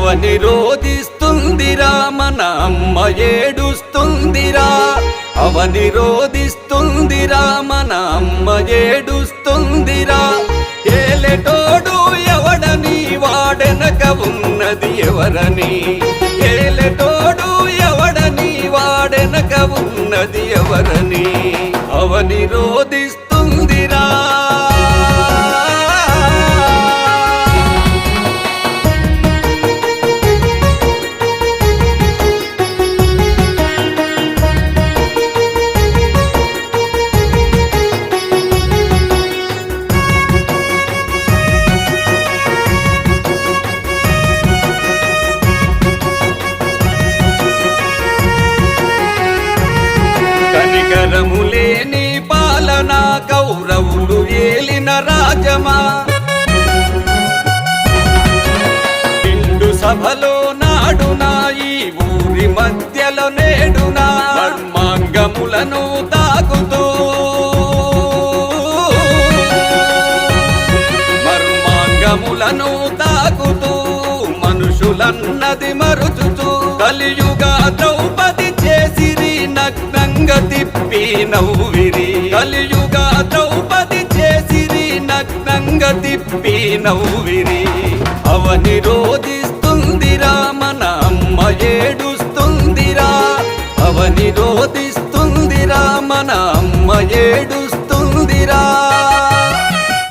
అవని రోదిస్తుందిరా మన అమ్మ ఏడుస్తుందిరా అవని రోదిస్తుందిరా మన అమ్మ ఏడుస్తుందిరా ఏలెటోడు ఎవడని వాడెనక ఉన్నది ఎవరని ఏలెటోడు ఎవడని వాడెనక ఉన్నది ఎవరని అవని రోదిస్తుందిరా కనికరములేని పాలన కౌరవులు ఏలిన రాజమా నిండు సభలో నాడునా ఈ ఊరి మధ్యలో నేడునా మర్మాంగములను తాకుతూ మర్మాంగములను తాకుతూ మనుషులన్నది మరుచుతూ కలియుగ ద్రౌపది చేసిరి నగ్నంగా తిప్పి నవ్విరి కలియుగ ద్రౌపది చేసిరి నగ్నంగా తిప్పి నవ్విరి అవని రోదిస్తుందిరా మన అమ్మ ఏడుస్తుందిరా అవని రోదిస్తుందిరా మన అమ్మ ఏడు